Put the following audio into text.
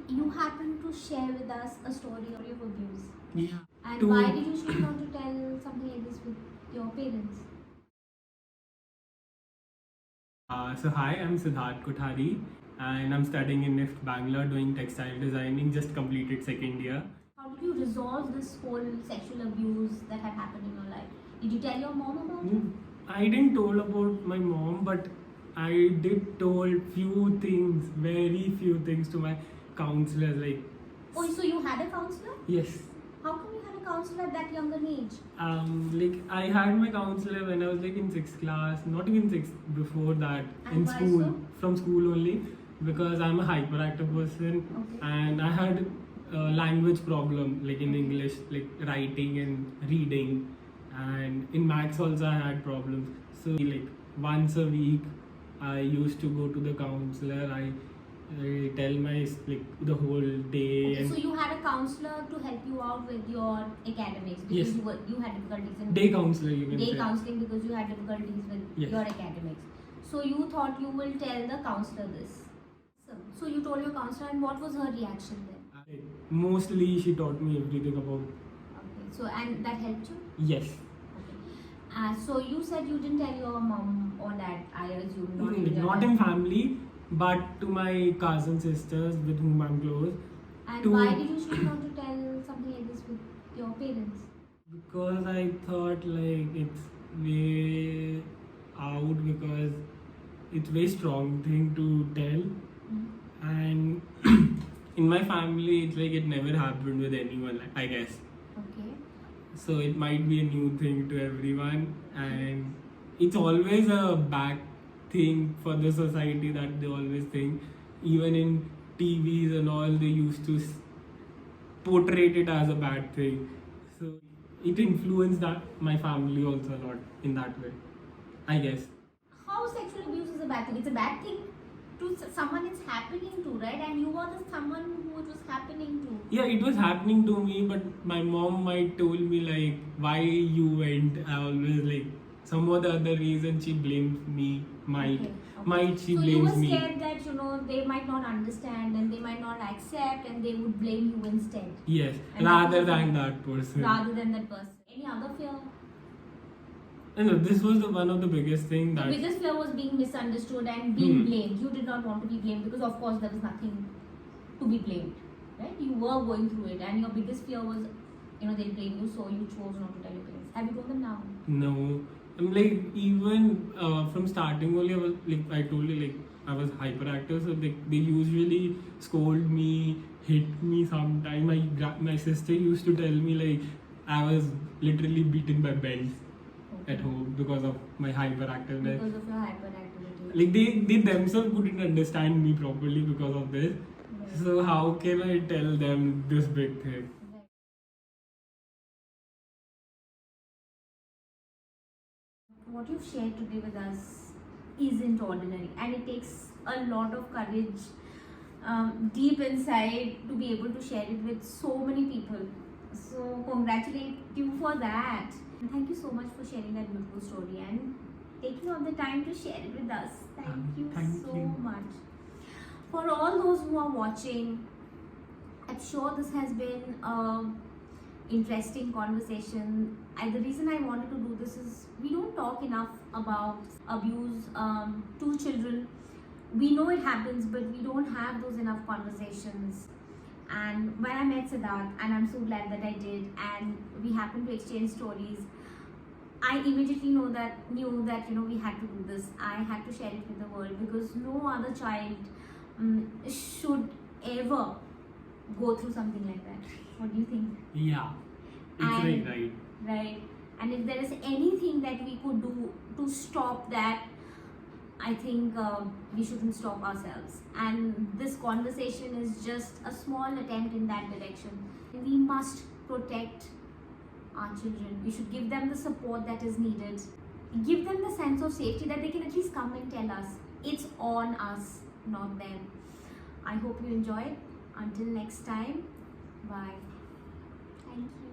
you happen to share with us a story of abuse. Yeah. And To- why did you choose not to tell something like this with your parents? So hi, I'm Siddharth Kothari and I'm studying in NIFT Bangalore doing textile designing, just completed second year. How did you resolve this whole sexual abuse that had happened in your life? Did you tell your mom about it? I didn't told about my mom, but I did told few things, very few things to my counselor. Like, Oh, so you had a counselor? yes, How come you had a counselor at that younger age? like I had my counselor when I was like in sixth class, not even sixth, before that And in why school, so? from school only, because I'm a hyperactive person. Okay. And I had a language problem, like in Okay. English, like writing and reading, and in maths also I had problems. So like once a week, I used to go to the counselor. I tell my like the whole day. Okay, And so you had a counselor to help you out with your academics because Yes. you had difficulties in day counselor, you can day say. counseling because you had difficulties with Yes. your academics. So you thought you will tell the counselor this. So you told your counselor, and what was her reaction then? Mostly she taught me everything about. Okay, so and that helped you. Yes. Okay. So you said you didn't tell your mom or dad. I assume not. Like, your not dad. in family, but to my cousin sisters with whom I'm close. And to- why did you choose not to tell something like this with your parents? Because I thought like it's way out, because it's very strong thing to tell. And in my family it's like it never happened with anyone, I guess. Okay. So it might be a new thing to everyone, and it's always a bad thing for the society that they always think. Even in TVs and all, they used to portray it as a bad thing. So it influenced that my family also a lot in that way, I guess. How sexual abuse is a bad thing? It's a bad thing to someone it's happening to, right? And you were the someone who it was happening to. Yeah, it was happening to me, but my mom might told me like why you went. I always like some or the other reason she blamed me. Might she so blames you were me. scared that they might not understand and they might not accept and they would blame you instead. Yes, And rather than that person. Rather than that person. Any other fear? No, this was one of the biggest thing that. The biggest fear was being misunderstood and being blamed. You did not want to be blamed because of course there was nothing to be blamed, right? You were going through it and your biggest fear was, they'll blame you, so you chose not to tell your parents. Have you told them now? No, I'm like even from starting only I was like I told you like I was hyperactive, so they usually scold me, hit me sometime. My sister used to tell me like I was literally beaten by belts at home because of my hyperactiveness. Because of your hyperactivity. Like they themselves couldn't understand me properly because of this. Right. So how can I tell them this big thing? What you've shared today with us isn't ordinary, and it takes a lot of courage deep inside to be able to share it with so many people. So congratulate you for that. And thank you so much for sharing that beautiful story and taking out the time to share it with us. Thank you so much. For all those who are watching, I'm sure this has been an interesting conversation. The reason I wanted to do this is we don't talk enough about abuse to children. We know it happens, but we don't have those enough conversations. And when I met Siddharth, and I'm so glad that I did, and we happened to exchange stories, I immediately knew that we had to do this. I had to share it with the world because no other child should ever go through something like that. What do you think? Yeah, it's right. Right. And if there is anything that we could do to stop that, I think we shouldn't stop ourselves. And this conversation is just a small attempt in that direction. We must protect our children. We should give them the support that is needed. Give them the sense of safety that they can at least come and tell us. It's on us, not them. I hope you enjoyed. Until next time, bye. Thank you.